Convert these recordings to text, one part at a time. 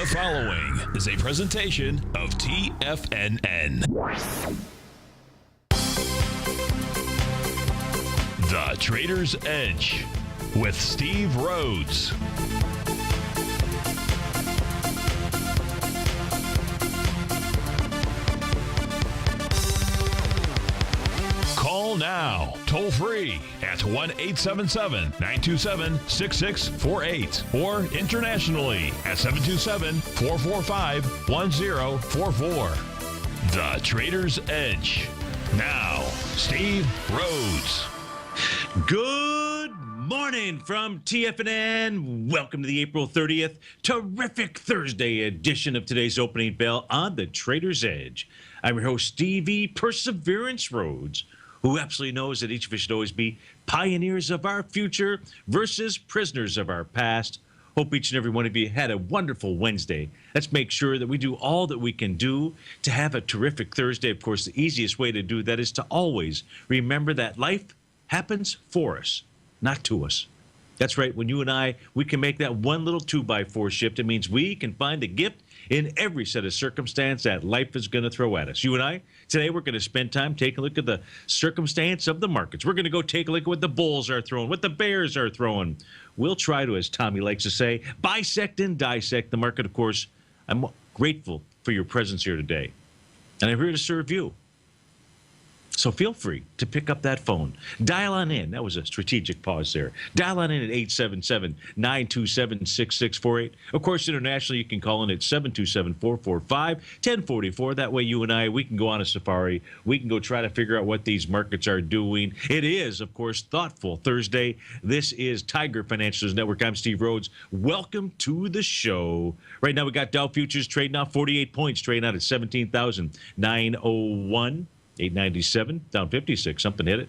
following is a presentation of TFNN. The Trader's Edge with Steve Rhodes. Call now, toll free at 1-877-927-6648 or internationally at 727-445-1044. The Trader's Edge. Now, Steve Rhodes. Good morning from TFNN. Welcome to the April 30th terrific Thursday edition of today's opening bell on the Trader's Edge. I'm your host, Stevie Perseverance Rhodes, who absolutely knows that each of us should always be pioneers of our future versus prisoners of our past. Hope each and every one of you had a wonderful Wednesday. Let's make sure that we do all that we can do to have a terrific Thursday. Of course, the easiest way to do that is to always remember that life happens for us, not to us. That's right. When you and I, we can make that one little 2x4 shift. It means we can find the gift in every set of circumstance that life is going to throw at us. You and I, today we're going to spend time taking a look at the circumstance of the markets. We're going to go take a look at what the bulls are throwing, what the bears are throwing. We'll try to, as Tommy likes to say, bisect and dissect the market. Of course, I'm grateful for your presence here today, and I'm here to serve you. So feel free to pick up that phone. Dial on in. That was a strategic pause there. Dial on in at 877-927-6648. Of course, internationally, you can call in at 727-445-1044. That way, you and I, we can go on a safari. We can go try to figure out what these markets are doing. It is, of course, Thoughtful Thursday. This is Tiger Financials Network. I'm Steve Rhodes. Welcome to the show. Right now, we got Dow Futures trading out 48 points, trading out at 17,901. 897, down 56, something hit it.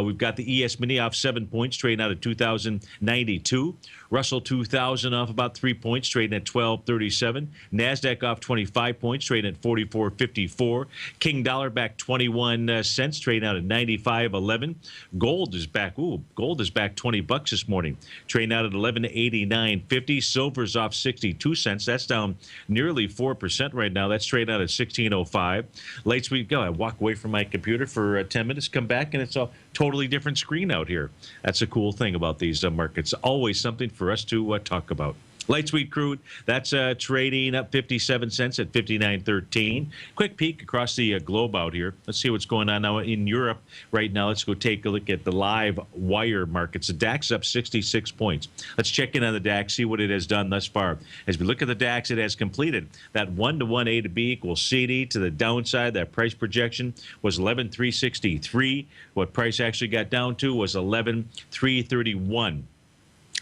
We've got the ES Mini off 7 points, trading out at 2,092. Russell 2000 off about 3 points, trading at 1237. NASDAQ off 25 points, trading at 44.54. King Dollar back 21 cents, trading out at 95.11. Gold is back. Gold is back $20 this morning, trading out at 1189.50. Silver's off 62 cents. That's down nearly 4% right now. That's trading out at 1605. Late sweet go. I walk away from my computer for 10 minutes, come back, and it's a totally different screen out here. That's a cool thing about these markets. Always something for us to talk about. Light sweet crude, that's trading up 57 cents at 59.13. Quick peek across the globe out here. Let's see what's going on now in Europe right now. Let's go take a look at the live wire markets. The DAX up 66 points. Let's check in on the DAX, see what it has done thus far. As we look at the DAX, it has completed that 1-to-1 A to B equals CD to the downside. That price projection was 11,363. What price actually got down to was 11,331.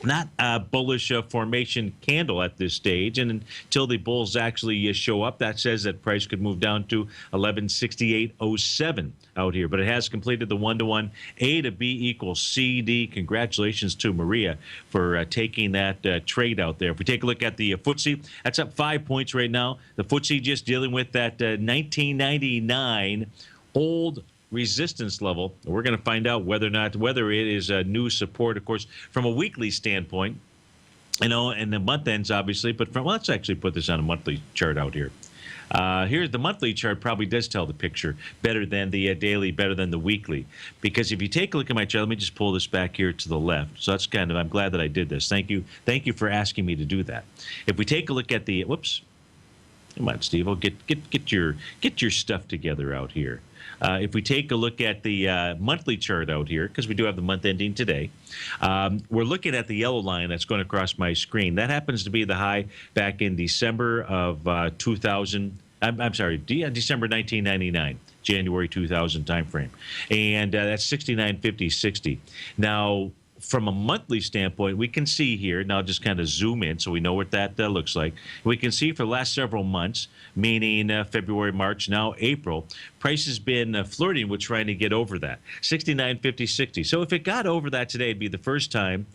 Not a bullish formation candle at this stage, and until the bulls actually show up, that says that price could move down to 1168.07 out here. But it has completed the 1-to-1 A to B equals CD. Congratulations to Maria for taking that trade out there. If we take a look at the FTSE, that's up 5 points right now. The FTSE just dealing with that 1999 old resistance level. We're going to find out whether it is a new support, of course, from a weekly standpoint, and the month ends obviously, but let's actually put this on a monthly chart out here. Here's the monthly chart. Probably does tell the picture better than the daily, better than the weekly, because if you take a look at my chart, let me just pull this back here to the left. So that's I'm glad that I did this. Thank you for asking me to do that. If we take a look at the come on, Steve, get your stuff together out here. If we take a look at the monthly chart out here, because we do have the month ending today, we're looking at the yellow line that's going across my screen. That happens to be the high back in December of December 1999, January 2000 timeframe. And that's 69.50.60. Now, from a monthly standpoint, we can see here, now just kind of zoom in so we know what that looks like. We can see for the last several months, meaning February, March, now April, price has been flirting with trying to get over that, 69.50.60. So if it got over that today, it'd be the first time.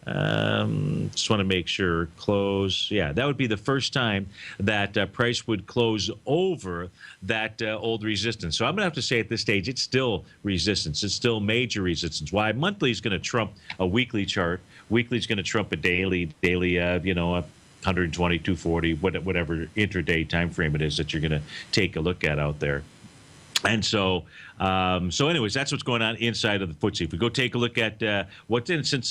Just want to make sure, close. Yeah, that would be the first time that price would close over that old resistance. So I'm going to have to say at this stage, it's still resistance. It's still major resistance. Why? Monthly is going to trump a weekly chart. Weekly is going to trump a daily, 120, 240, whatever intraday time frame it is that you're going to take a look at out there. And so, anyways, that's what's going on inside of the FTSE. If we go take a look at what's in since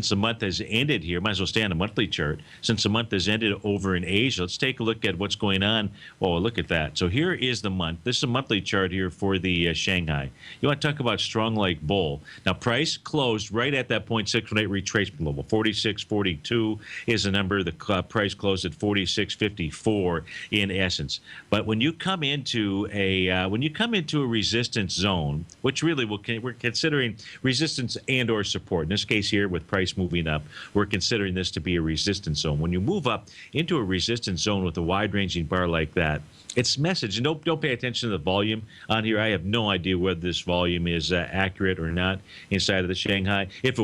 the month has ended here, might as well stay on the monthly chart. Since the month has ended over in Asia, let's take a look at what's going on. Oh, look at that. So here is the month. This is a monthly chart here for the Shanghai. You want to talk about strong like bull. Now, price closed right at that 0.618 retracement level. 46.42 is the number. The price closed at 46.54 in essence. But when you come into a resistance zone, which really we're considering resistance and or support. In this case here, with price moving up, we're considering this to be a resistance zone. When you move up into a resistance zone with a wide-ranging bar like that, its message, and don't pay attention to the volume on here. I have no idea whether this volume is accurate or not inside of the Shanghai. If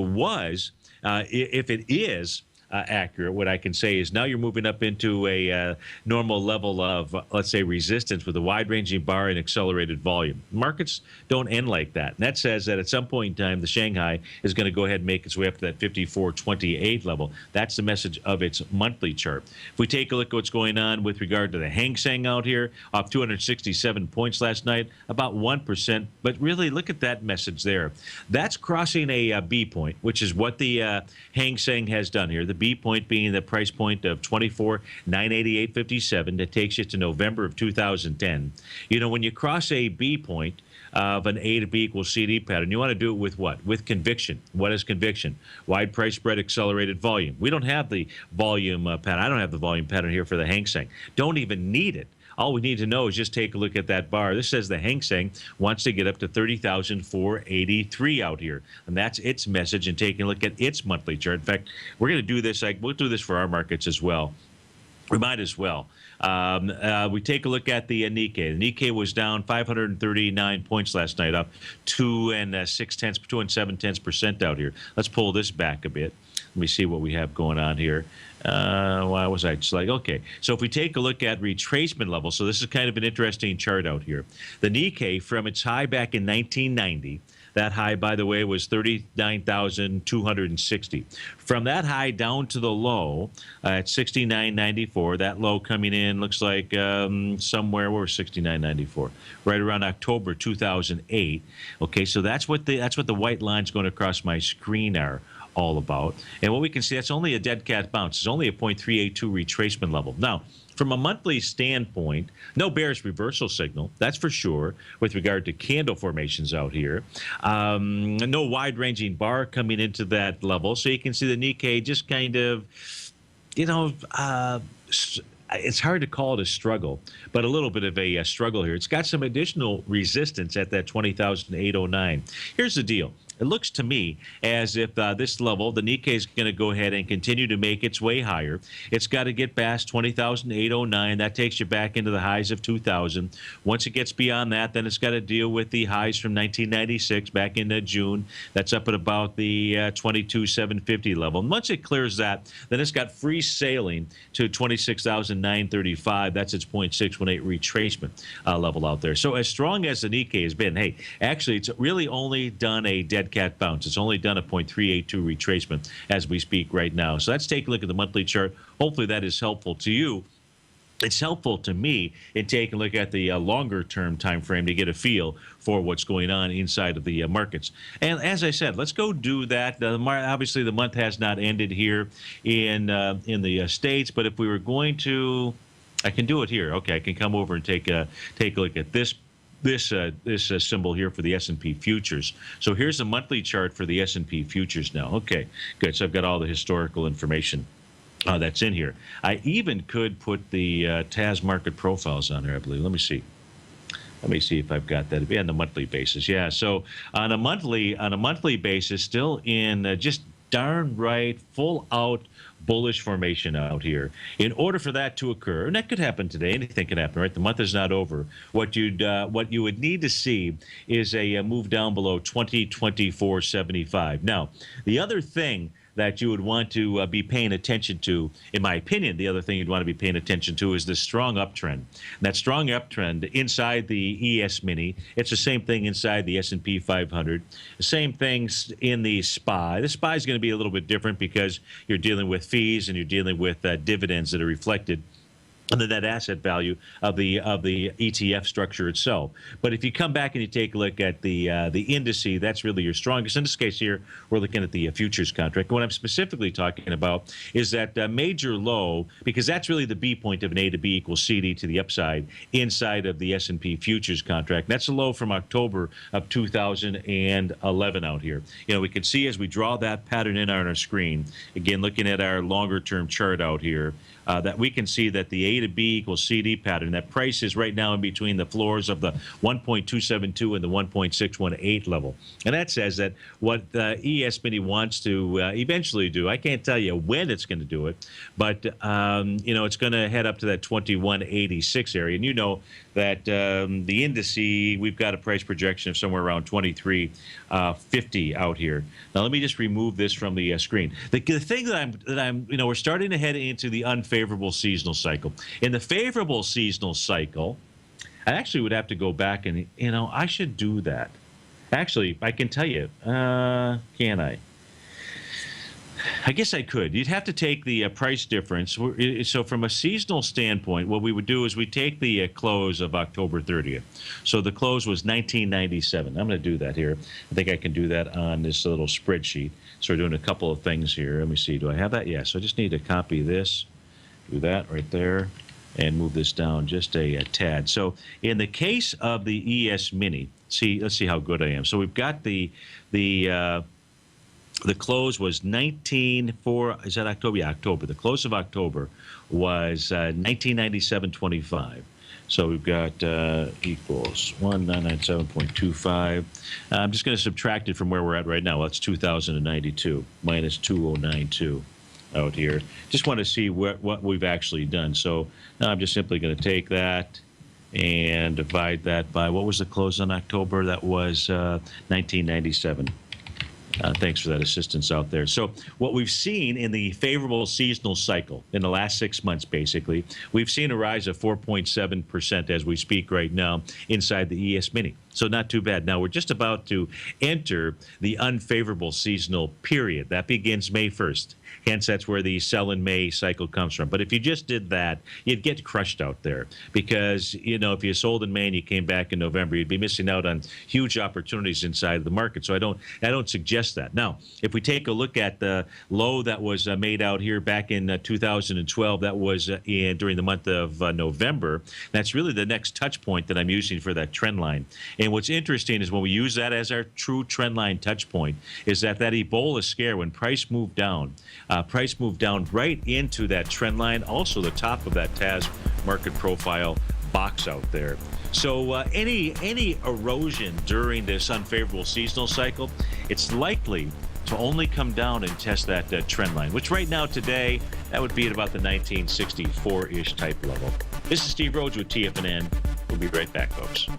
it is accurate, what I can say is now you're moving up into a normal level of, let's say, resistance with a wide-ranging bar and accelerated volume. Markets don't end like that. And that says that at some point in time, the Shanghai is going to go ahead and make its way up to that 54.28 level. That's the message of its monthly chart. If we take a look at what's going on with regard to the Hang Seng out here, off 267 points last night, about 1%. But really, look at that message there. That's crossing a B point, which is what the Hang Seng has done here. The B point being the price point of 24,988.57 that takes you to November of 2010. You know, when you cross a B point of an A to B equals CD pattern, you want to do it with what? With conviction. What is conviction? Wide price spread, accelerated volume. We don't have the volume pattern. I don't have the volume pattern here for the Hang Seng. Don't even need it. All we need to know is just take a look at that bar. This says the Hang Seng wants to get up to 30,483 out here. And that's its message, and taking a look at its monthly chart. In fact, we're going to do this. We'll do this for our markets as well. We might as well. We take a look at the Nikkei. The Nikkei was down 539 points last night, up 2.7% out here. Let's pull this back a bit. Let me see what we have going on here. Why was I just like, okay. So if we take a look at retracement level, so this is kind of an interesting chart out here. The Nikkei, from its high back in 1990, that high, by the way, was 39,260. From that high down to the low at 69.94, that low coming in looks like somewhere, where was 69.94? Right around October 2008. Okay, so that's what the white lines going across my screen are all about. And what we can see, that's only a dead cat bounce. It's only a 0.382 retracement level. Now, from a monthly standpoint, no bearish reversal signal, that's for sure, with regard to candle formations out here. No wide-ranging bar coming into that level. So you can see the Nikkei just kind of, you know, it's hard to call it a struggle, but a little bit of a struggle here. It's got some additional resistance at that 20,809. Here's the deal. It looks to me as if this level, the Nikkei is going to go ahead and continue to make its way higher. It's got to get past 20,809. That takes you back into the highs of 2000. Once it gets beyond that, then it's got to deal with the highs from 1996 back into June. That's up at about the 22,750 level. And once it clears that, then it's got free sailing to 26,935. That's its 0.618 retracement level out there. So as strong as the Nikkei has been, hey, actually, it's really only done a dead cat bounce. It's only done a 0.382 retracement as we speak right now. So let's take a look at the monthly chart. Hopefully that is helpful to you. It's helpful to me in taking a look at the longer-term time frame to get a feel for what's going on inside of the markets. And as I said, let's go do that. Obviously, the month has not ended here in the States, but if we were going to, I can do it here. Okay, I can come over and take a look at this symbol here for the S&P futures. So here's the monthly chart for the S&P futures now. Okay, good. So I've got all the historical information that's in here. I even could put the TAS market profiles on there, I believe. Let me see. Let me see if I've got that. It'd be on the monthly basis. Yeah. So on a monthly basis, still in just darn right, full out bullish formation out here. In order for that to occur, and that could happen today, anything can happen, right? The month is not over. What you would need to see is a move down below 2024.75. Now, the other thing that you would want to be paying attention to, in my opinion, the other thing you'd want to be paying attention to is the strong uptrend. And that strong uptrend inside the ES Mini, it's the same thing inside the S&P 500, the same things in the SPY. The SPY is going to be a little bit different because you're dealing with fees and you're dealing with dividends that are reflected and the net asset value of the ETF structure itself. But if you come back and you take a look at the indice, that's really your strongest. In this case here, we're looking at the futures contract. What I'm specifically talking about is that major low, because that's really the B point of an A to B equals CD to the upside inside of the S&P futures contract. That's a low from October of 2011 out here. You know, we can see as we draw that pattern in on our screen, again, looking at our longer term chart out here, that we can see that the A to B equals CD pattern, that price is right now in between the floors of the 1.272 and the 1.618 level. And that says that what the ES Mini wants to eventually do, I can't tell you when it's going to do it, but, you know, it's going to head up to that 2186 area. And you know that the indice, we've got a price projection of somewhere around 2350 out here. Now, let me just remove this from the screen. The thing that I'm, you know, we're starting to head into the unfavorable seasonal cycle. In the favorable seasonal cycle, I actually would have to go back and, you know, I should do that. Actually, I can tell you, can I? I guess I could. You'd have to take the price difference. So from a seasonal standpoint, what we would do is we take the close of October 30th. So the close was 1997. I'm going to do that here. I think I can do that on this little spreadsheet. So we're doing a couple of things here. Let me see. Do I have that? Yeah. So I just need to copy this, do that right there, and move this down just a tad. So in the case of the ES Mini, let's see how good I am. So we've got the close was is that October? Yeah, October. The close of October was 1997.25. So we've got equals 1997.25. I'm just going to subtract it from where we're at right now. Well, that's 2092 minus 2092 out here. Just want to see what we've actually done. So now I'm just simply going to take that and divide that by, what was the close on October? That was 1997. Thanks for that assistance out there. So what we've seen in the favorable seasonal cycle in the last 6 months, basically, we've seen a rise of 4.7% as we speak right now inside the ES Mini. So not too bad. Now we're just about to enter the unfavorable seasonal period. That begins May 1st. Hence, that's where the sell in May cycle comes from. But if you just did that, you'd get crushed out there because, you know, if you sold in May and you came back in November, you'd be missing out on huge opportunities inside of the market. So I don't suggest that. Now, if we take a look at the low that was made out here back in 2012, that was during the month of November. That's really the next touch point that I'm using for that trend line. And what's interesting is when we use that as our true trend line touch point is that Ebola scare, when price moved down right into that trend line, also the top of that TAS market profile box out there. So any erosion during this unfavorable seasonal cycle, it's likely to only come down and test that trend line, which right now today, that would be at about the 1964-ish type level. This is Steve Rhodes with TFNN. We'll be right back, folks.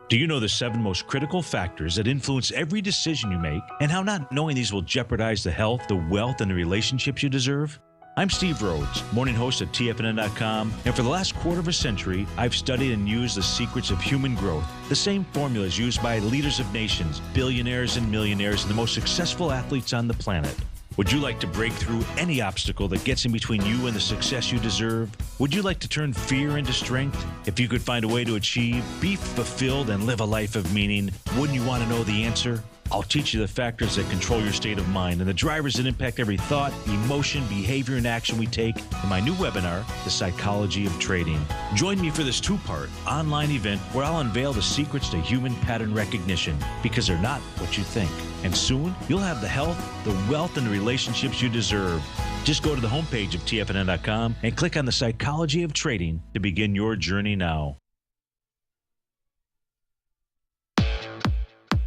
Do you know the 7 most critical factors that influence every decision you make and how not knowing these will jeopardize the health, the wealth, and the relationships you deserve? I'm Steve Rhodes, morning host at TFNN.com, and for the last quarter of a century, I've studied and used the secrets of human growth, the same formulas used by leaders of nations, billionaires and millionaires, and the most successful athletes on the planet. Would you like to break through any obstacle that gets in between you and the success you deserve? Would you like to turn fear into strength? If you could find a way to achieve, be fulfilled, and live a life of meaning, wouldn't you want to know the answer? I'll teach you the factors that control your state of mind and the drivers that impact every thought, emotion, behavior, and action we take in my new webinar, The Psychology of Trading. Join me for this 2-part online event where I'll unveil the secrets to human pattern recognition, because they're not what you think. And soon, you'll have the health, the wealth, and the relationships you deserve. Just go to the homepage of TFNN.com and click on The Psychology of Trading to begin your journey now.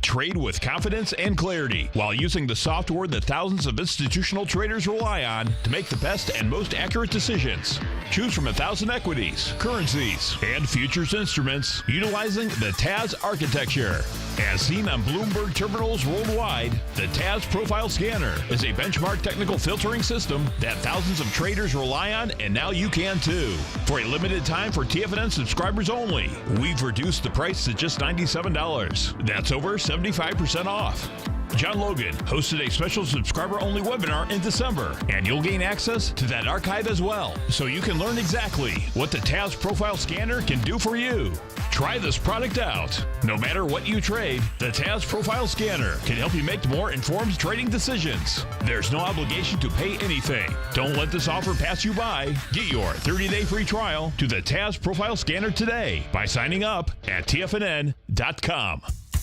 Trade with confidence and clarity while using the software that thousands of institutional traders rely on to make the best and most accurate decisions. Choose from 1,000 equities, currencies, and futures instruments utilizing the TAS architecture. As seen on Bloomberg terminals worldwide, the TAS Profile Scanner is a benchmark technical filtering system that thousands of traders rely on, and now you can too. For a limited time for TFNN subscribers only, we've reduced the price to just $97. That's over 75% off. John Logan hosted a special subscriber-only webinar in December, and you'll gain access to that archive as well, so you can learn exactly what the TAS Profile Scanner can do for you. Try this product out. No matter what you trade, the TAS Profile Scanner can help you make more informed trading decisions. There's no obligation to pay anything. Don't let this offer pass you by. Get your 30-day free trial to the TAS Profile Scanner today by signing up at TFNN.com.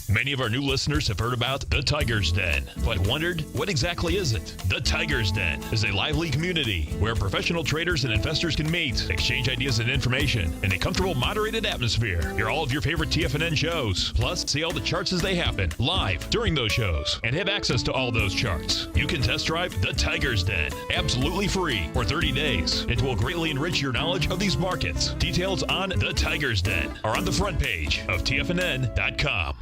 Many of our new listeners have heard about the Tiger's Den, but wondered, what exactly is it? The Tiger's Den is a lively community where professional traders and investors can meet, exchange ideas and information in a comfortable, moderated atmosphere. Hear all of your favorite TFNN shows, plus see all the charts as they happen live during those shows, and have access to all those charts. You can test drive the Tiger's Den absolutely free for 30 days. It will greatly enrich your knowledge of these markets. Details on the Tiger's Den are on the front page of TFNN.com.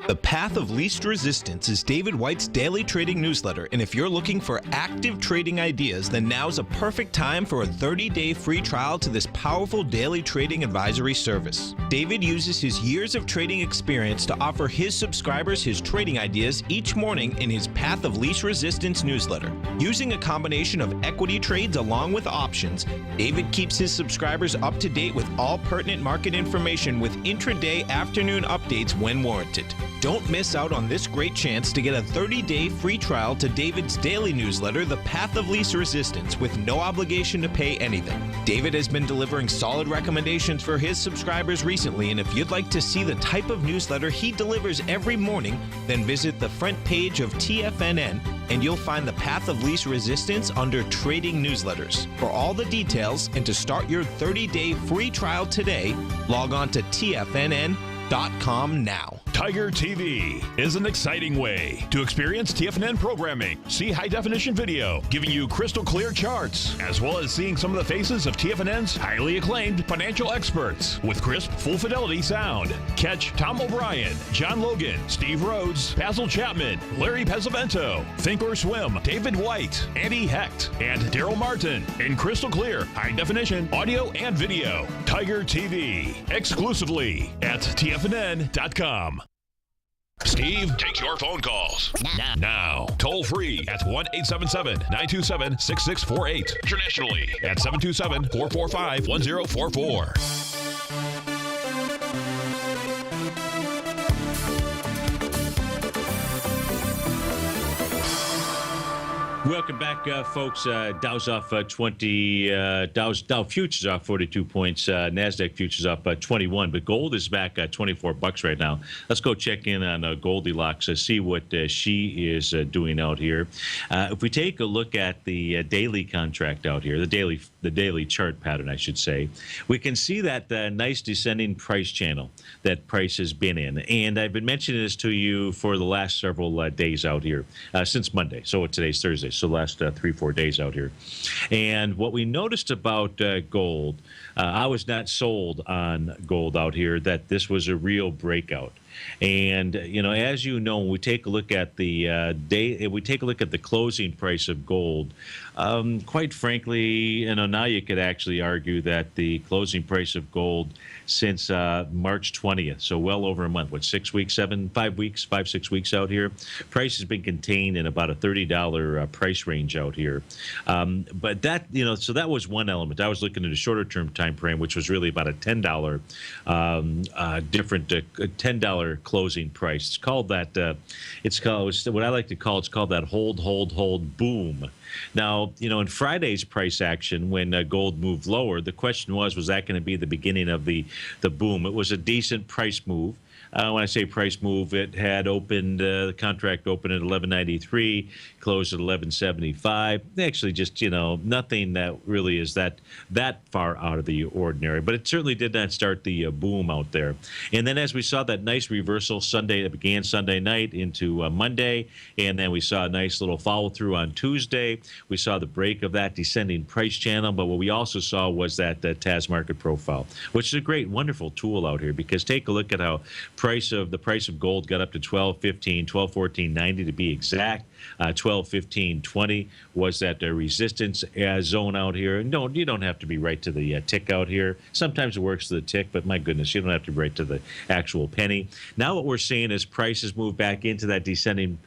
The Path of Least Resistance is David White's daily trading newsletter, and if you're looking for active trading ideas, then now's a perfect time for a 30-day free trial to this powerful daily trading advisory service. David uses his years of trading experience to offer his subscribers his trading ideas each morning in his Path of Least Resistance newsletter. Using a combination of equity trades along with options, David keeps his subscribers up to date with all pertinent market information with intraday afternoon updates when warranted. Don't miss out on this great chance to get a 30-day free trial to David's daily newsletter, The Path of Least Resistance, with no obligation to pay anything. David has been delivering solid recommendations for his subscribers recently, and if you'd like to see the type of newsletter he delivers every morning, then visit the front page of TFNN, and you'll find The Path of Least Resistance under Trading Newsletters. For all the details and to start your 30-day free trial today, log on to TFNN.com now. Tiger TV is an exciting way to experience TFNN programming. See high-definition video, giving you crystal clear charts, as well as seeing some of the faces of TFNN's highly acclaimed financial experts with crisp, full-fidelity sound. Catch Tom O'Brien, John Logan, Steve Rhodes, Basil Chapman, Larry Pesavento, Think or Swim, David White, Andy Hecht, and Daryl Martin in crystal clear, high-definition audio and video. Tiger TV, exclusively at TFNN.com. Steve takes your phone calls now. Toll free at 1-877-927-6648. Internationally at 727-445-1044. Welcome back, folks. Dow's off 20. Dow futures off 42 points. Nasdaq futures up 21. But gold is back at $24 right now. Let's go check in on Goldilocks. See what she is doing out here. If we take a look at the daily contract out here, the daily chart pattern, I should say, we can see that nice descending price channel that price has been in. And I've been mentioning this to you for the last several days out here, since Monday. So today's Thursday. So last 3-4 days out here. And what we noticed about gold, I was not sold on gold out here that this was a real breakout. And as you know, when we take a look at the the closing price of gold, quite frankly, now you could actually argue that the closing price of gold since March 20th, so well over a month, 6 weeks, 5 6 weeks out here, price has been contained in about a $30 price range out here. But that, so that was one element. I was looking at a shorter term time frame, which was really about a $10 $10 closing price. It's called that. It's what I like to call. It's called that hold boom. Now, in Friday's price action, when gold moved lower, the question was that going to be the beginning of the boom? It was a decent price move. When I say price move, it had opened, the contract opened at 11.93, closed at 11.75. Actually, just, nothing that really is that far out of the ordinary. But it certainly did not start the boom out there. And then as we saw that nice reversal Sunday, that began Sunday night into Monday, and then we saw a nice little follow through on Tuesday. day, we saw the break of that descending price channel, but what we also saw was that TAS market profile, which is a great, wonderful tool out here, because take a look at how the price of gold got up to 12.15, 12.14.90 to be exact. 12.15.20 was that resistance zone out here. And you don't have to be right to the tick out here. Sometimes it works to the tick, but my goodness, you don't have to be right to the actual penny. Now what we're seeing is prices move back into that descending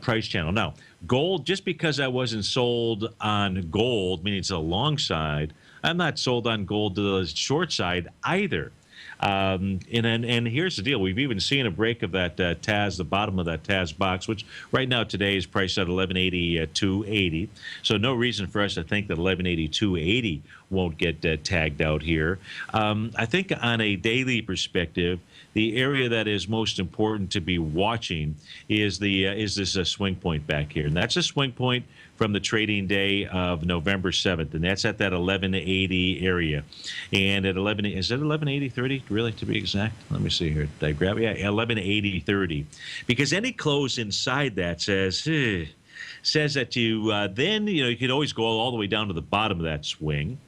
price channel. Now, gold, just because I wasn't sold on gold, meaning it's a long side, I'm not sold on gold to the short side either. And here's the deal. We've even seen a break of that TAS, the bottom of that TAS box, which right now today is priced at 1182.80. So no reason for us to think that 1182.80 won't get tagged out here. I think on a daily perspective, the area that is most important to be watching is this swing point back here, and that's a swing point from the trading day of November 7th, and that's at that 1180 area. And at 11, is it 1180.30 really, to be exact? Let me see here. Did I grab it? Yeah, 1180.30. Because any close inside that says that you then, you could always go all the way down to the bottom of that swing,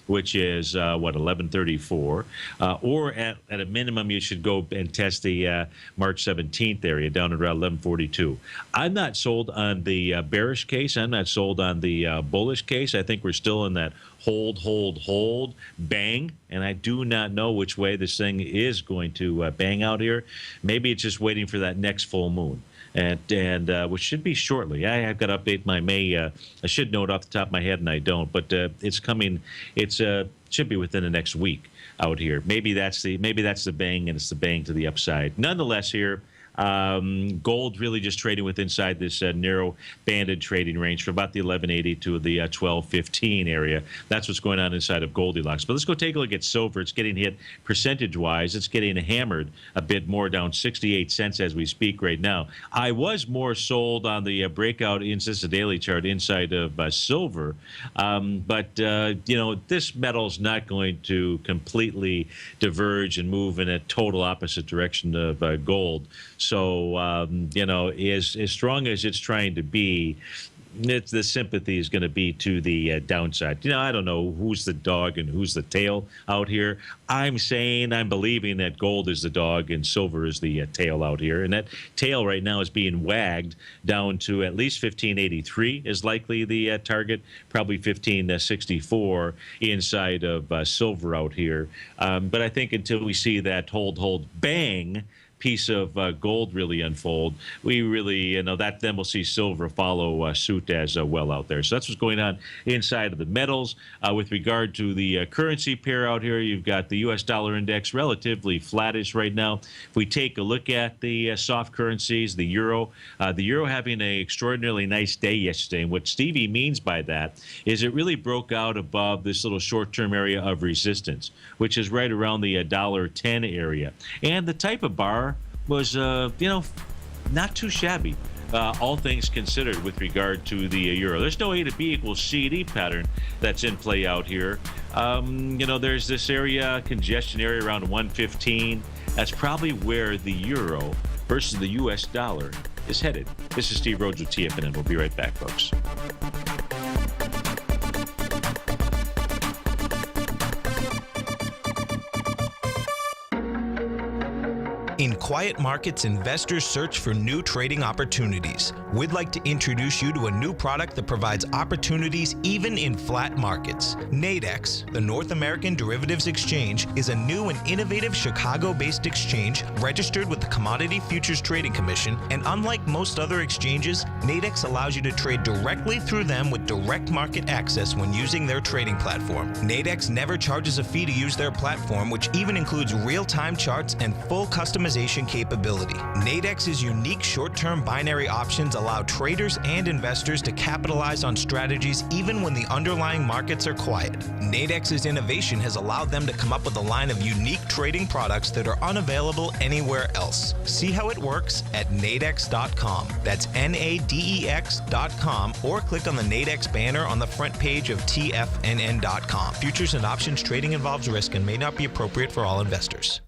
which is, 1134. Or at a minimum, you should go and test the March 17th area down at around 1142. I'm not sold on the bearish case. I'm not sold on the bullish case. I think we're still in that hold, bang. And I do not know which way this thing is going to bang out here. Maybe it's just waiting for that next full moon. And which should be shortly. I've got to update my May. I should know it off the top of my head, and I don't. But it's coming. It's should be within the next week out here. Maybe that's the bang, and it's the bang to the upside. Nonetheless, here. Gold really just trading with inside this narrow banded trading range from about the 1180 to the 1215 area. That's what's going on inside of Goldilocks. But let's go take a look at silver. It's getting hit percentage-wise. It's getting hammered a bit more, down 68 cents as we speak right now. I was more sold on the breakout inside the daily chart inside of silver, but this metal's not going to completely diverge and move in a total opposite direction of gold. So, as strong as it's trying to be, the sympathy is going to be to the downside. I don't know who's the dog and who's the tail out here. I'm believing that gold is the dog and silver is the tail out here. And that tail right now is being wagged down to at least 1583 is likely the target, probably 1564 inside of silver out here. But I think until we see that hold, bang piece of gold really unfold, we really, that then we'll see silver follow suit as well out there. So that's what's going on inside of the metals. With regard to the currency pair out here, you've got the U.S. dollar index relatively flattish right now. If we take a look at the soft currencies, the euro having an extraordinarily nice day yesterday. And what Stevie means by that is it really broke out above this little short-term area of resistance, which is right around the $1.10 area. And the type of bar was, not too shabby, all things considered, with regard to the euro. There's no A to B equals C to D pattern that's in play out here. There's this area, congestion area around 115. That's probably where the euro versus the U.S. dollar is headed. This is Steve Rhodes with TFNN. We'll be right back, folks. In quiet markets, investors search for new trading opportunities. We'd like to introduce you to a new product that provides opportunities even in flat markets. Nadex, the North American Derivatives Exchange, is a new and innovative Chicago-based exchange registered with the Commodity Futures Trading Commission, and unlike most other exchanges, Nadex allows you to trade directly through them with direct market access when using their trading platform. Nadex never charges a fee to use their platform, which even includes real-time charts and full customization capability. Nadex's unique short-term binary options allow traders and investors to capitalize on strategies even when the underlying markets are quiet. Nadex's innovation has allowed them to come up with a line of unique trading products that are unavailable anywhere else. See how it works at nadex.com. That's NADEX.com, or click on the Nadex banner on the front page of TFNN.com. Futures and options trading involves risk and may not be appropriate for all investors.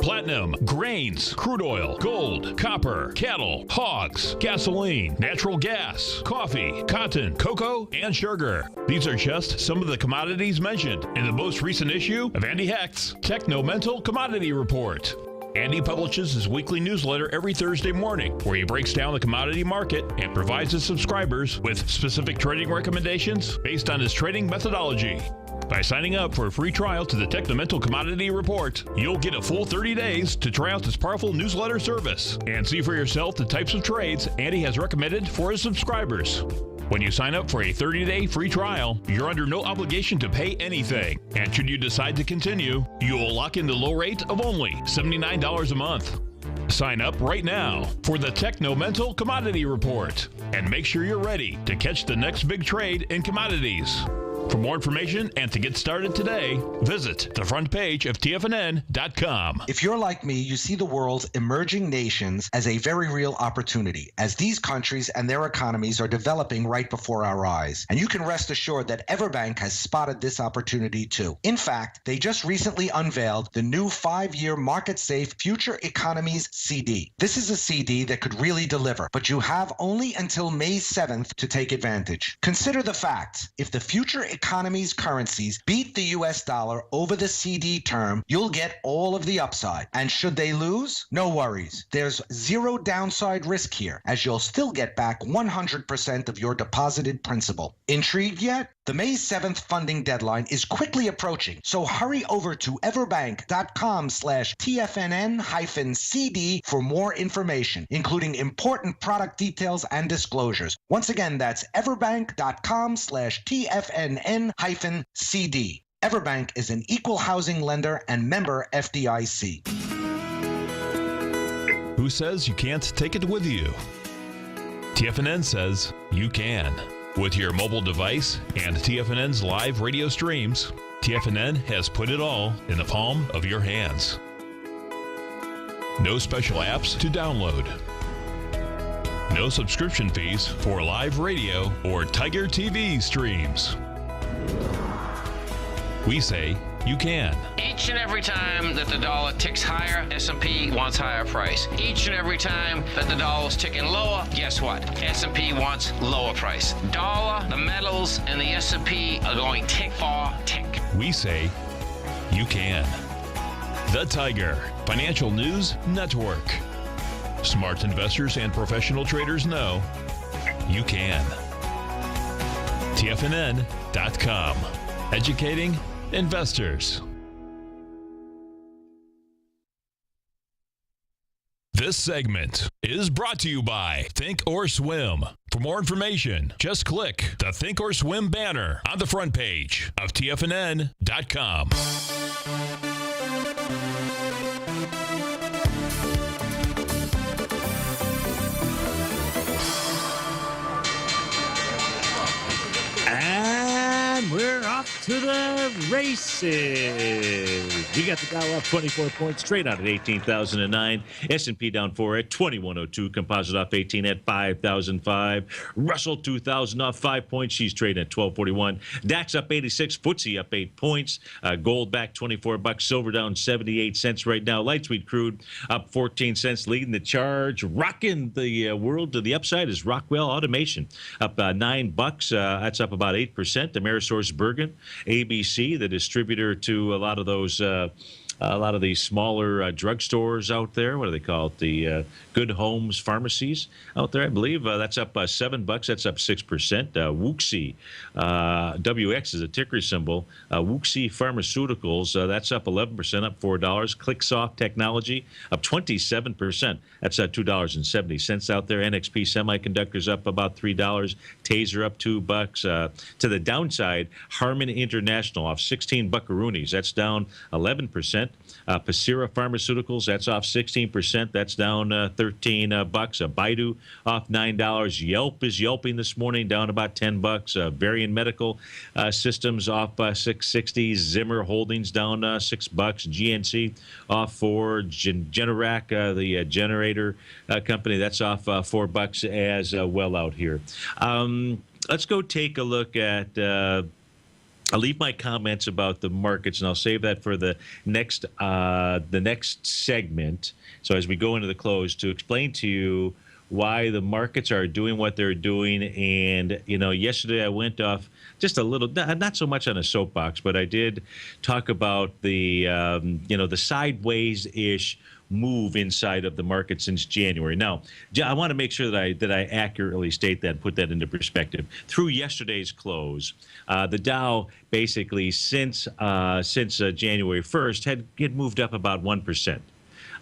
platinum, grains, crude oil, gold, copper, cattle, hogs, gasoline, natural gas, coffee, cotton, cocoa, and sugar. These are just some of the commodities mentioned in the most recent issue of Andy Hecht's Techno-Mental Commodity Report. Andy publishes his weekly newsletter every Thursday morning, where he breaks down the commodity market and provides his subscribers with specific trading recommendations based on his trading methodology. By signing up for a free trial to the Techno-Mental Commodity Report, you'll get a full 30 days to try out this powerful newsletter service and see for yourself the types of trades Andy has recommended for his subscribers. When you sign up for a 30-day free trial, you're under no obligation to pay anything. And should you decide to continue, you will lock in the low rate of only $79 a month. Sign up right now for the Techno-Mental Commodity Report and make sure you're ready to catch the next big trade in commodities. For more information and to get started today, visit the front page of TFNN.com. If you're like me, you see the world's emerging nations as a very real opportunity, as these countries and their economies are developing right before our eyes. And you can rest assured that Everbank has spotted this opportunity too. In fact, they just recently unveiled the new 5-year market-safe Future Economies CD. This is a CD that could really deliver, but you have only until May 7th to take advantage. Consider the facts. If the future economy's currencies beat the US dollar over the CD term, you'll get all of the upside. And should they lose? No worries. There's zero downside risk here, as you'll still get back 100% of your deposited principal. Intrigued yet? The May 7th funding deadline is quickly approaching, so hurry over to everbank.com/TFNN-CD for more information, including important product details and disclosures. Once again, that's everbank.com/TFNN-CD. Everbank is an equal housing lender and member FDIC. Who says you can't take it with you? TFNN says you can. With your mobile device and TFNN's live radio streams, TFNN has put it all in the palm of your hands. No special apps to download. No subscription fees for live radio or TigerTV streams. We say you can. Each and every time that the dollar ticks higher, S&P wants higher price. Each and every time that the dollar's ticking lower, guess what? S&P wants lower price. Dollar, the metals, and the S&P are going tick for tick. We say you can. The Tiger Financial News Network. Smart investors and professional traders know you can. TFNN.com. Educating investors. This segment is brought to you by Think or Swim. For more information, just click the Think or Swim banner on the front page of TFNN.com. And we're off to the races. We got the Dow up 24 points straight Out at 18,009. S&P down 4 at 2102. Composite off 18 at 5,005. Russell 2,000 off 5 points. She's trading at 1241. DAX up 86. FTSE up 8 points. Gold back 24 bucks. Silver down 78 cents right now. Light sweet crude up 14 cents. Leading the charge. Rocking the world to the upside is Rockwell Automation up 9 bucks. That's up about 8%. Amerisource Bergen, ABC, the distributor to a lot of those a lot of these smaller drugstores out there. What do they call it? The Good Homes pharmacies out there, I believe. That's up $7. That's up 6%. Wuxi, WX is a ticker symbol. Wuxi Pharmaceuticals, that's up 11%, up $4. Clicksoft Technology, up 27%. That's $2.70 out there. NXP Semiconductors up about $3. Taser up $2. To the downside, Harman International off 16 buckaroonies. That's down 11%. Pacira Pharmaceuticals, that's off 16%. That's down 13 bucks. Baidu off $9. Yelp is yelping this morning, down about 10 bucks. Varian Medical Systems off $6.60. Zimmer Holdings down $6. GNC off $4. Generac, the generator company, that's off $4 as well out here. Let's go take a look at I'll leave my comments about the markets, and I'll save that for the next segment. So as we go into the close, to explain to you why the markets are doing what they're doing. And yesterday I went off just a little, not so much on a soapbox, but I did talk about the the sideways-ish move inside of the market since January. Now, I want to make sure that I accurately state that and put that into perspective. Through yesterday's close, the Dow basically since January 1st had moved up about 1%.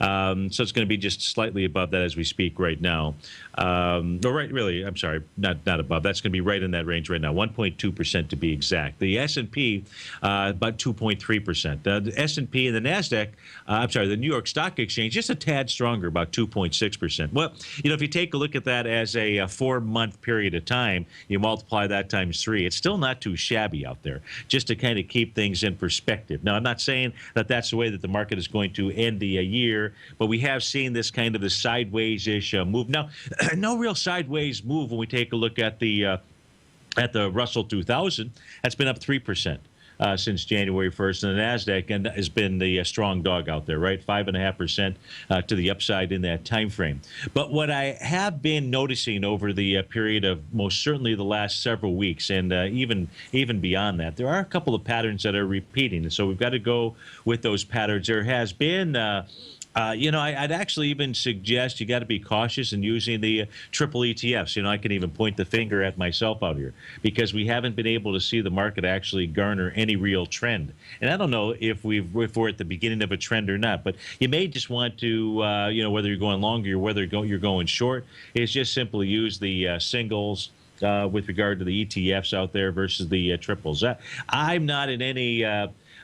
So it's going to be just slightly above that as we speak right now. I'm sorry, not above. That's going to be right in that range right now, 1.2% to be exact. The S&P, about 2.3%. The S&P and the NASDAQ, the New York Stock Exchange, just a tad stronger, about 2.6%. Well, if you take a look at that as a 4-month period of time, you multiply that times 3, it's still not too shabby out there, just to kind of keep things in perspective. Now, I'm not saying that that's the way that the market is going to end the year, but we have seen this kind of the sideways-ish move. Now, no real sideways move when we take a look at the Russell 2000. That's been up 3%. Since January 1st, and the NASDAQ has been the strong dog out there, right? 5.5% to the upside in that time frame. But what I have been noticing over the period of most certainly the last several weeks, and even beyond that, there are a couple of patterns that are repeating, and so we've got to go with those patterns. There has been I'd actually even suggest you got to be cautious in using the triple ETFs. I can even point the finger at myself out here because we haven't been able to see the market actually garner any real trend. And I don't know if we're at the beginning of a trend or not, but you may just want to, whether you're going long or whether you're going short, is just simply use the singles with regard to the ETFs out there versus the triples. I'm not in any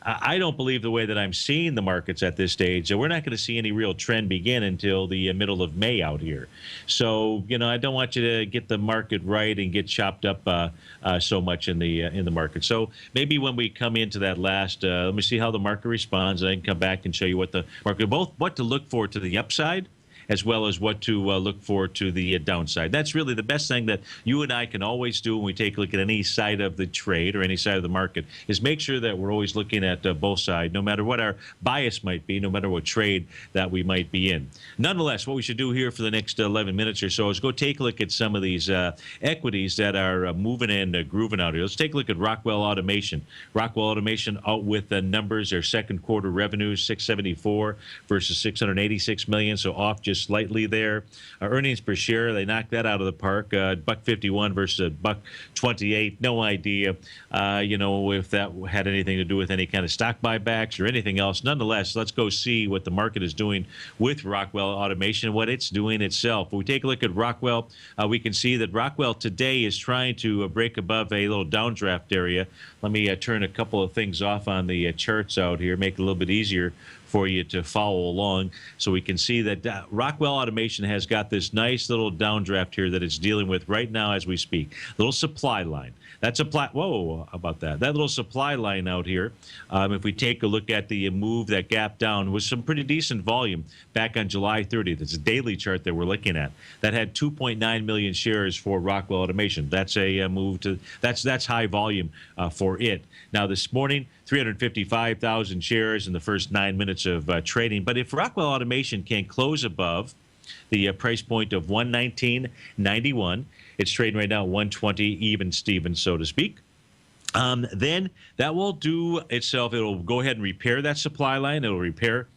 I don't believe the way that I'm seeing the markets at this stage. So we're not going to see any real trend begin until the middle of May out here. So I don't want you to get the market right and get chopped up so much in the market. So maybe when we come into that last, let me see how the market responds, and I can come back and show you what the market, both what to look for to the upside, as well as what to look for to the downside. That's really the best thing that you and I can always do when we take a look at any side of the trade or any side of the market, is make sure that we're always looking at both sides, no matter what our bias might be, no matter what trade that we might be in. Nonetheless, what we should do here for the next 11 minutes or so is go take a look at some of these equities that are moving and grooving out here. Let's take a look at Rockwell Automation. Rockwell Automation out with the numbers. Their second quarter revenues, 674 versus 686 million, so off just slightly there. Earnings per share, they knocked that out of the park. $1.51 versus $1.28. No idea, if that had anything to do with any kind of stock buybacks or anything else. Nonetheless, let's go see what the market is doing with Rockwell Automation, what it's doing itself. If we take a look at Rockwell, we can see that Rockwell today is trying to break above a little downdraft area. Let me turn a couple of things off on the charts out here, make it a little bit easier for you to follow along. So we can see that Rockwell Automation has got this nice little downdraft here that it's dealing with right now as we speak. Little supply line. That's a whoa, how about that? That little supply line out here, if we take a look at the move, that gap down was some pretty decent volume back on July 30th. It's a daily chart that we're looking at. That had 2.9 million shares for Rockwell Automation. That's a move to, that's high volume for it. Now this morning, 355,000 shares in the first 9 minutes of trading. But if Rockwell Automation can close above the price point of 119.91, it's trading right now at 120 even Steven, so to speak. Then that will do itself. It'll go ahead and repair that supply line. It'll repair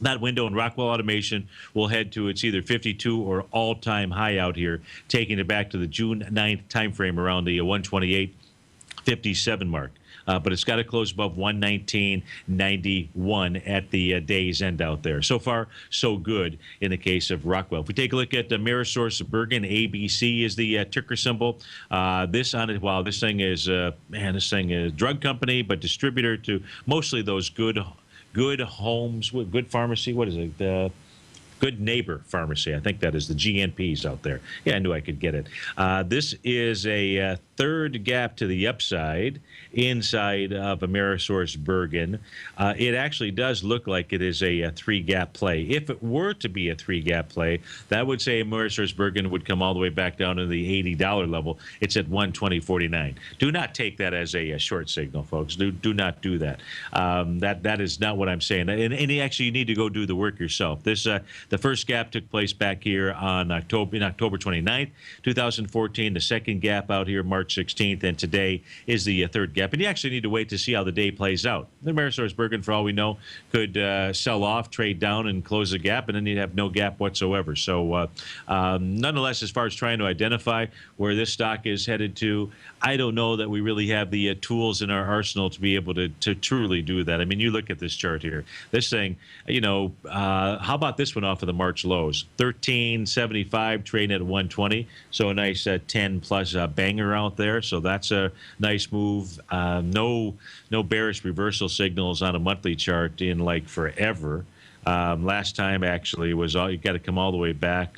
that window, and Rockwell Automation will head to its either 52 or all-time high out here, taking it back to the June 9th timeframe around the 128.57 mark. But it's got to close above 119.91 at the day's end out there. So far, so good in the case of Rockwell. If we take a look at Amerisource Bergen, ABC is the ticker symbol. This on it, wow, this thing is this thing is a drug company, but distributor to mostly those good homes, good pharmacy. What is it? Good Neighbor Pharmacy. I think that is the GNPs out there. Yeah, I knew I could get it. This is a third gap to the upside inside of AmerisourceBergen. It actually does look like it is a three-gap play. If it were to be a three-gap play, that would say AmerisourceBergen would come all the way back down to the $80 level. It's at 120.49. Do not take that as a short signal, folks. Do not do that. That is not what I'm saying. And actually, you need to go do the work yourself. The first gap took place back here on October 29th, 2014. The second gap out here March 16th, and today is the third gap. And you actually need to wait to see how the day plays out. The AmerisourceBergen, for all we know, could sell off, trade down, and close the gap, and then you'd have no gap whatsoever. So nonetheless, as far as trying to identify where this stock is headed to, I don't know that we really have the tools in our arsenal to be able to truly do that. I mean, you look at this chart here. This thing, how about this one off of the March lows? 13.75, trading at 120. So a nice 10-plus banger out there. So that's a nice move. No bearish reversal signals on a monthly chart in like forever. Last time actually was you got to come all the way back.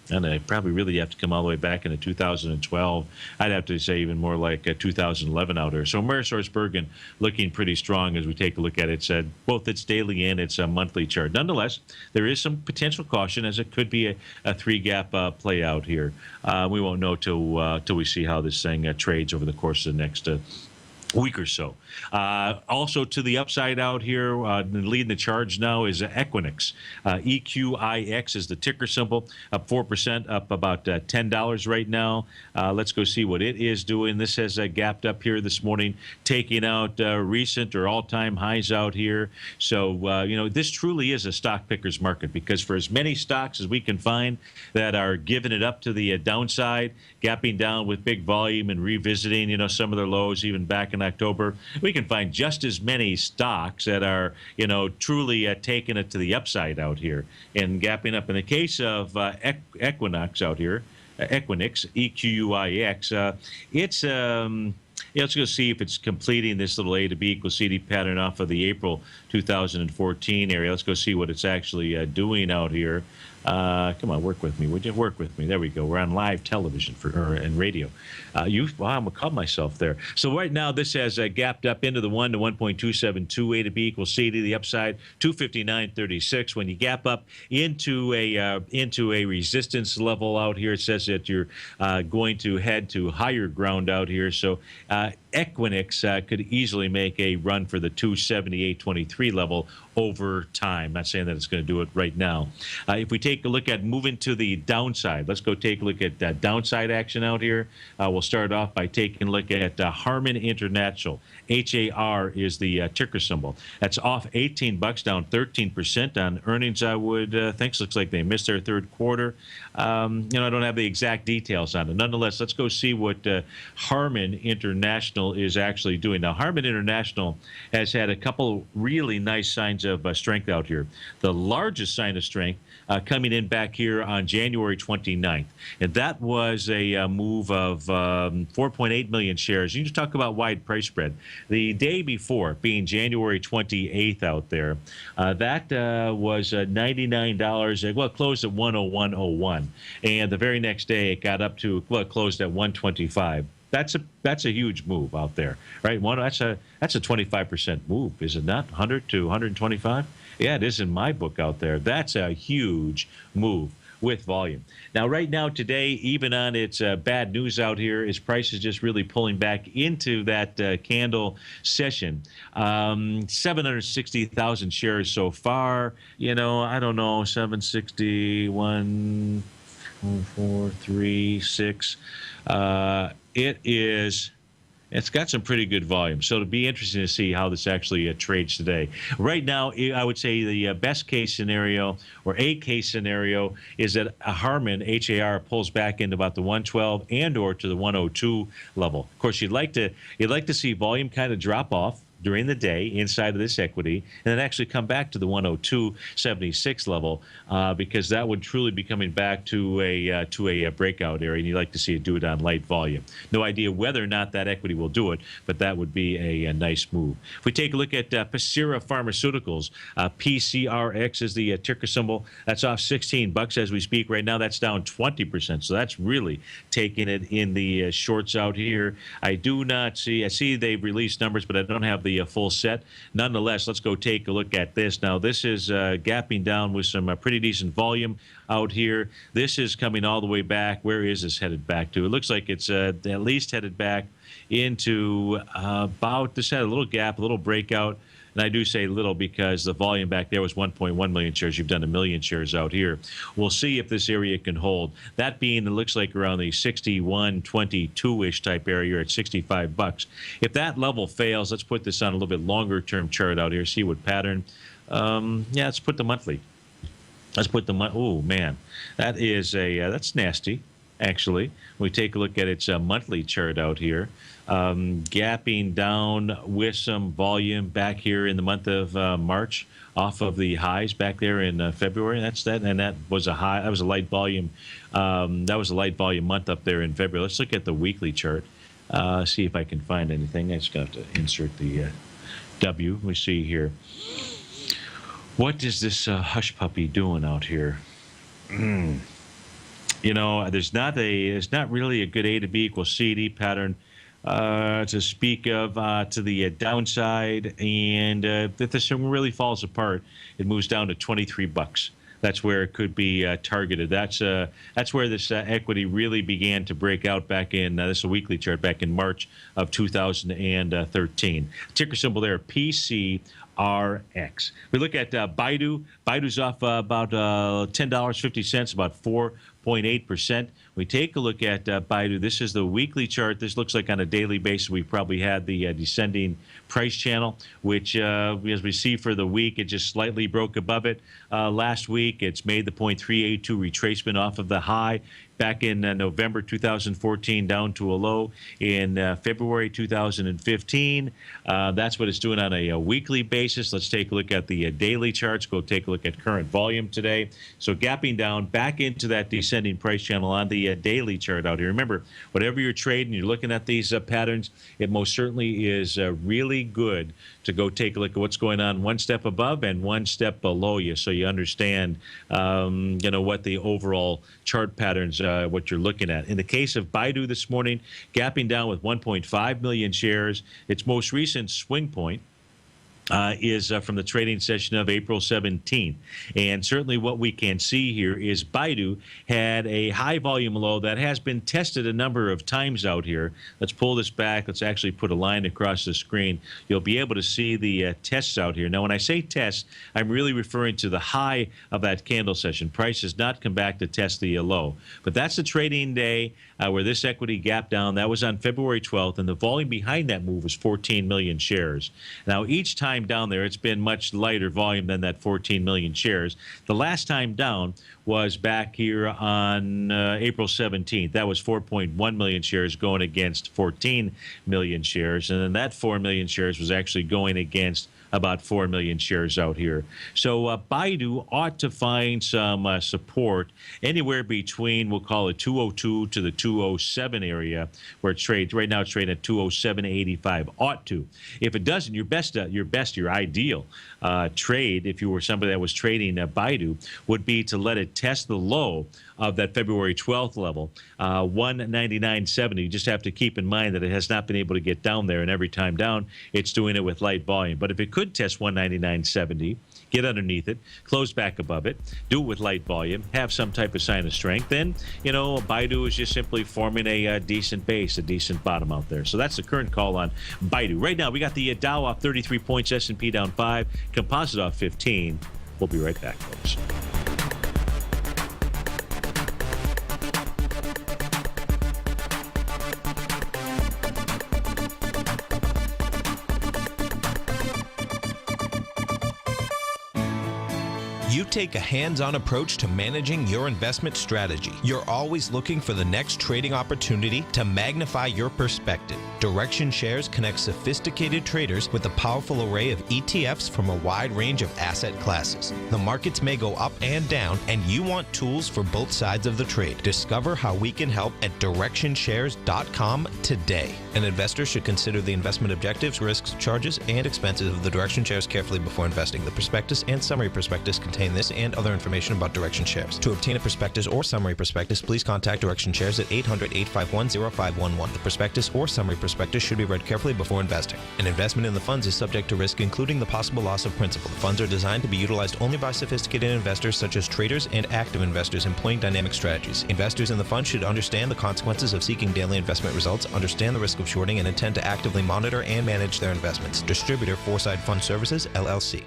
And I probably really have to come all the way back into 2012. I'd have to say even more like 2011 out there. So AmerisourceBergen looking pretty strong as we take a look at it. Both its daily and its monthly chart. Nonetheless, there is some potential caution as it could be a three-gap play out here. We won't know till we see how this thing trades over the course of the next week or so. Also to the upside out here, leading the charge now is Equinix. EQIX is the ticker symbol, up 4%, up about $10 right now. Let's go see what it is doing. This has gapped up here this morning, taking out recent or all-time highs out here. So, this truly is a stock picker's market, because for as many stocks as we can find that are giving it up to the downside, gapping down with big volume and revisiting, some of their lows even back in October, we can find just as many stocks that are, truly taking it to the upside out here and gapping up. In the case of Equinox out here, Equinix, EQUIX, it's let's go see if it's completing this little A to B equals CD pattern off of the April 2014 area. Let's go see what it's actually doing out here. Come on, work with me. Would you work with me? There we go. We're on live television and radio. I'm gonna call myself there. So right now, this has gapped up into the 1 to 1.272. A to B equals C to the upside, 259.36. When you gap up into a resistance level out here, it says that you're going to head to higher ground out here. So Equinix could easily make a run for the 278.23 level over time. Not saying that it's going to do it right now. If we take a look at moving to the downside, let's go take a look at downside action out here. We'll start off by taking a look at Harman International. HAR is the ticker symbol. That's off 18 bucks, down 13% on earnings. I would think. Looks like they missed their third quarter. I don't have the exact details on it. Nonetheless, let's go see what Harman International is actually doing. Now, Harman International has had a couple really nice signs of strength out here. The largest sign of strength coming in back here on January 29th. And that was a move of 4.8 million shares. You just talk about wide price spread. The day before, being January 28th out there, that was $99. Well, it closed at 101.01. And the very next day, it got up to, well, it closed at 125. That's a huge move out there, right? That's a 25% move, is it not? 100 to 125? Yeah, it is in my book out there. That's a huge move with volume. Now, right now, today, even on its bad news out here, its price is just really pulling back into that candle session. 760,000 shares so far. I don't know, 761, 4, 3, 6. It's got some pretty good volume. So it'll be interesting to see how this actually trades today. Right now, I would say the best case scenario, or a case scenario, is that Harman, HAR, pulls back into about the 112 and or to the 102 level. Of course, you'd like to see volume kind of drop off, during the day inside of this equity, and then actually come back to the 102.76 level, because that would truly be coming back to a breakout area, and you'd like to see it do it on light volume. No idea whether or not that equity will do it, but that would be a nice move. If we take a look at Pacira Pharmaceuticals, PCRX is the ticker symbol. That's off $16 as we speak. Right now, that's down 20%. So that's really taking it in the shorts out here. I see they've released numbers, but I don't have the full set. Nonetheless, let's go take a look at this. Now, this is gapping down with some pretty decent volume out here. This is coming all the way back. Where is this headed back to? It looks like it's at least headed back into about this, had a little gap, a little breakout. And I do say little because the volume back there was 1.1 million shares. You've done 1 million shares out here. We'll see if this area can hold. That being, it looks like around the 61.22-ish type area at $65. If that level fails, let's put this on a little bit longer term chart out here, see what pattern. Yeah, let's put the monthly. Let's put the oh man, that is that's nasty. Actually, we take a look at its monthly chart out here, gapping down with some volume back here in the month of March, off of the highs back there in February. That's that, and that was a high. That was a light volume. That was a light volume month up there in February. Let's look at the weekly chart. See if I can find anything. I just got to insert the W. We see here. What is this hush puppy doing out here? You know, there's not really a good A to B equals CD pattern to speak of to the downside, and if this really falls apart, it moves down to $23. That's where it could be targeted. That's where this equity really began to break out back in this is a weekly chart back in March of 2013. Ticker symbol there, PCRX. We look at Baidu. Baidu's off about $10.50, about 4.8%. We take a look at Baidu. This is the weekly chart. This looks like on a daily basis we probably had the descending price channel, which as we see for the week, it just slightly broke above it. Last week, it's made the 0.382 retracement off of the high back in November 2014 down to a low in February 2015. That's what it's doing on a weekly basis. Let's take a look at the daily charts. Go take a look at current volume today. So gapping down back into that descending price channel on the daily chart out here. Remember, whatever you're trading, you're looking at these patterns, it most certainly is really good to go take a look at what's going on one step above and one step below you, so you understand what the overall chart patterns what you're looking at. In the case of Baidu this morning, gapping down with 1.5 million shares. Its most recent swing point is from the trading session of April 17th. And certainly what we can see here is Baidu had a high volume low that has been tested a number of times out here. Let's pull this back. Let's actually put a line across the screen. You'll be able to see the tests out here. Now, when I say test, I'm really referring to the high of that candle session. Price has not come back to test the low. But that's the trading day where this equity gapped down. That was on February 12th, and the volume behind that move was 14 million shares. Now, each time down there, it's been much lighter volume than that 14 million shares. The last time down was back here on April 17th. That was 4.1 million shares going against 14 million shares. And then that 4 million shares was actually going against about 4 million shares out here. So Baidu ought to find some support anywhere between, we'll call it 202 to the 207 area, where it trades. Right now it's trading at 207.85. Ought to. If it doesn't, your ideal trade, if you were somebody that was trading Baidu, would be to let it test the low of that February 12th level, 199.70. You just have to keep in mind that it has not been able to get down there, and every time down, it's doing it with light volume. But if it could test 199.70, get underneath it, close back above it, do it with light volume, have some type of sign of strength, then, Baidu is just simply forming a decent base, a decent bottom out there. So that's the current call on Baidu. Right now, we got the Dow off 33 points, S&P down 5, Composite off 15. We'll be right back, folks. You take a hands-on approach to managing your investment strategy. You're always looking for the next trading opportunity to magnify your perspective. Direction Shares connects sophisticated traders with a powerful array of ETFs from a wide range of asset classes. The markets may go up and down, and you want tools for both sides of the trade. Discover how we can help at DirectionShares.com today. An investor should consider the investment objectives, risks, charges, and expenses of the Direction Shares carefully before investing. The prospectus and summary prospectus contain this and other information about Direction Shares. To obtain a prospectus or summary prospectus, please contact Direction Shares at 800-851-0511. The prospectus or summary prospectus should be read carefully before investing. An investment in the funds is subject to risk, including the possible loss of principal. The funds are designed to be utilized only by sophisticated investors such as traders and active investors employing dynamic strategies. Investors in the fund should understand the consequences of seeking daily investment results, understand the risk of shorting, and intend to actively monitor and manage their investments. Distributor Foresight Fund Services, LLC.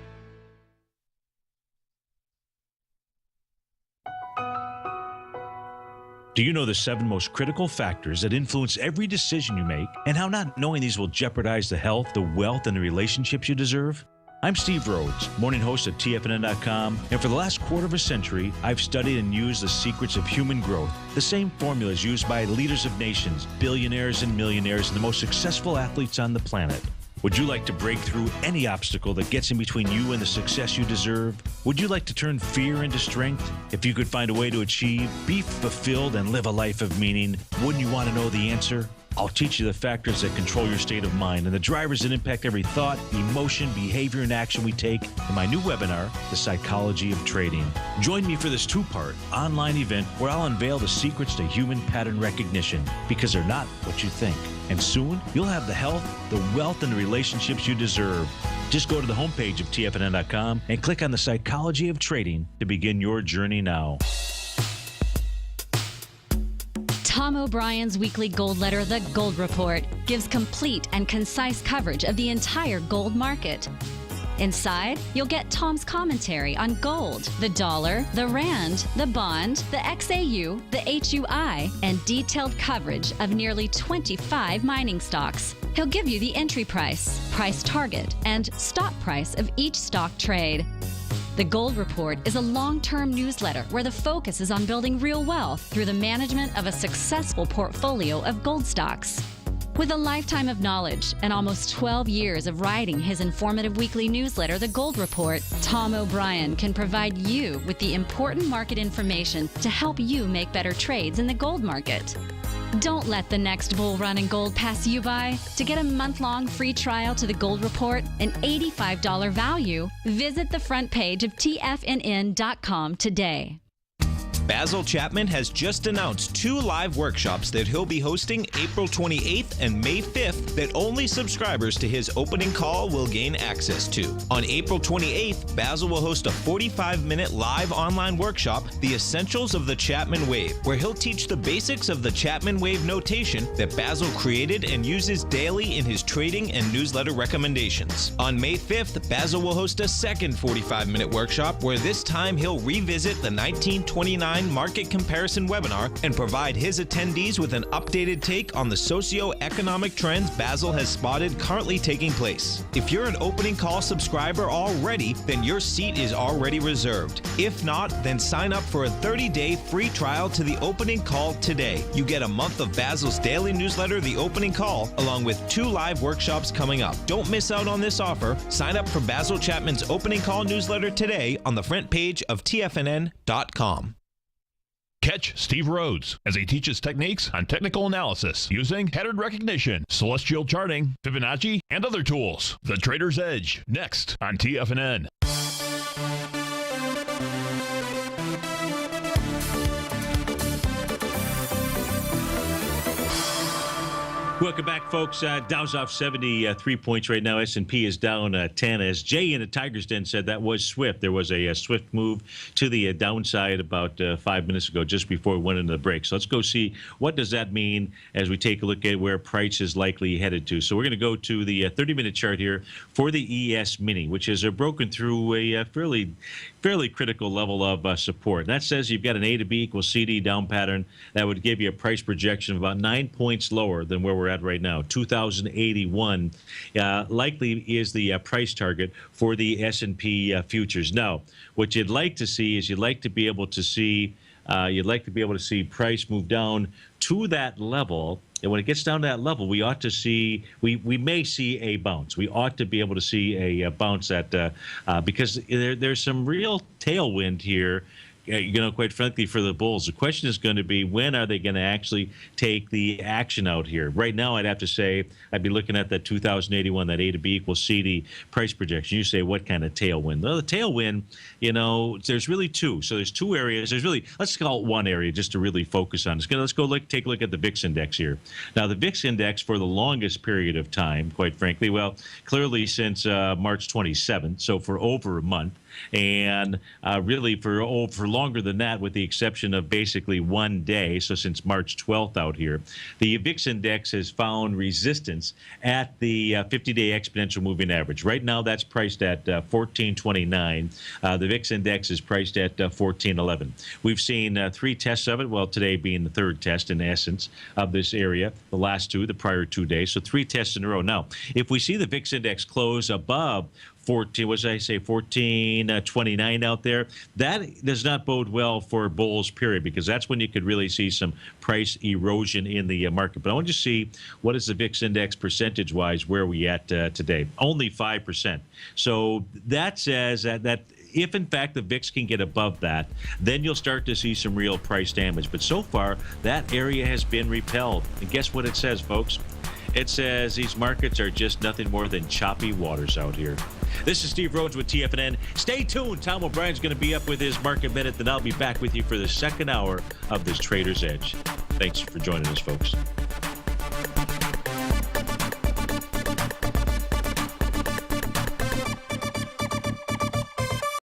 Do you know the 7 most critical factors that influence every decision you make, and how not knowing these will jeopardize the health, the wealth, and the relationships you deserve? I'm Steve Rhodes, morning host of TFNN.com, and for the last quarter of a century, I've studied and used the secrets of human growth, the same formulas used by leaders of nations, billionaires and millionaires, and the most successful athletes on the planet. Would you like to break through any obstacle that gets in between you and the success you deserve? Would you like to turn fear into strength? If you could find a way to achieve, be fulfilled, and live a life of meaning, wouldn't you want to know the answer? I'll teach you the factors that control your state of mind and the drivers that impact every thought, emotion, behavior, and action we take in my new webinar, The Psychology of Trading. Join me for this 2-part online event where I'll unveil the secrets to human pattern recognition, because they're not what you think. And soon, you'll have the health, the wealth, and the relationships you deserve. Just go to the homepage of TFNN.com and click on The Psychology of Trading to begin your journey now. Tom O'Brien's weekly gold letter, The Gold Report, gives complete and concise coverage of the entire gold market. Inside, you'll get Tom's commentary on gold, the dollar, the rand, the bond, the XAU, the HUI, and detailed coverage of nearly 25 mining stocks. He'll give you the entry price, price target, and stop price of each stock trade. The Gold Report is a long-term newsletter where the focus is on building real wealth through the management of a successful portfolio of gold stocks. With a lifetime of knowledge and almost 12 years of writing his informative weekly newsletter, The Gold Report, Tom O'Brien can provide you with the important market information to help you make better trades in the gold market. Don't let the next bull run in gold pass you by. To get a month-long free trial to The Gold Report, an $85 value, visit the front page of TFNN.com today. Basil Chapman has just announced 2 live workshops that he'll be hosting April 28th and May 5th that only subscribers to his opening call will gain access to. On April 28th, Basil will host a 45-minute live online workshop, The Essentials of the Chapman Wave, where he'll teach the basics of the Chapman Wave notation that Basil created and uses daily in his trading and newsletter recommendations. On May 5th, Basil will host a second 45-minute workshop where this time he'll revisit the 1929 market comparison webinar and provide his attendees with an updated take on the socio-economic trends Basil has spotted currently taking place. If you're an opening call subscriber already, then your seat is already reserved. If not, then sign up for a 30-day free trial to the opening call today. You get a month of Basil's daily newsletter, The Opening Call, along with 2 live workshops coming up. Don't miss out on this offer. Sign up for Basil Chapman's Opening Call newsletter today on the front page of TFNN.com. Catch Steve Rhodes as he teaches techniques on technical analysis using pattern recognition, celestial charting, Fibonacci, and other tools. The Trader's Edge, next on TFNN. Welcome back, folks. Dow's off 73 points right now. S&P is down 10. As Jay in the Tiger's Den said, that was swift. There was a swift move to the downside about 5 minutes ago, just before we went into the break. So let's go see what does that mean as we take a look at where price is likely headed to. So we're going to go to the 30-minute chart here for the ES Mini, which is broken through a fairly critical level of support. And that says you've got an A to B equals CD down pattern. That would give you a price projection of about 9 points lower than where we're at right now, 2,081, likely is the price target for the S&P futures. Now, what you'd like to see is you'd like to be able to see price move down to that level. And when it gets down to that level, we ought to see, we may see a bounce. We ought to be able to see a bounce because there's some real tailwind here. Quite frankly, for the bulls, the question is going to be, when are they going to actually take the action out here? Right now, I'd have to say I'd be looking at that 2081, that A to B equals CD price projection. You say, what kind of tailwind? Well, the tailwind, there's really two. So there's two areas. There's really, let's call it one area just to really focus on. Let's go take a look at the VIX index here. Now, the VIX index for the longest period of time, quite frankly, well, clearly since March 27th, so for over a month, and really for longer than that, with the exception of basically one day, so since March 12th out here, the VIX index has found resistance at the 50-day exponential moving average. Right now, that's priced at 1429. The VIX index is priced at 1411. We've seen three tests of it, well, today being the third test in essence of this area, the last two, the prior 2 days, so three tests in a row. Now, if we see the VIX index close above 1429 out there, that does not bode well for bulls, period, because that's when you could really see some price erosion in the market. But I want to see, what is the VIX index percentage-wise, where are we at today? Only 5%. So that says that if, in fact, the VIX can get above that, then you'll start to see some real price damage. But so far, that area has been repelled. And guess what it says, folks? It says these markets are just nothing more than choppy waters out here. This is Steve Rhodes with TFNN. Stay tuned. Tom O'Brien's going to be up with his Market Minute. Then I'll be back with you for the second hour of this Trader's Edge. Thanks for joining us, folks.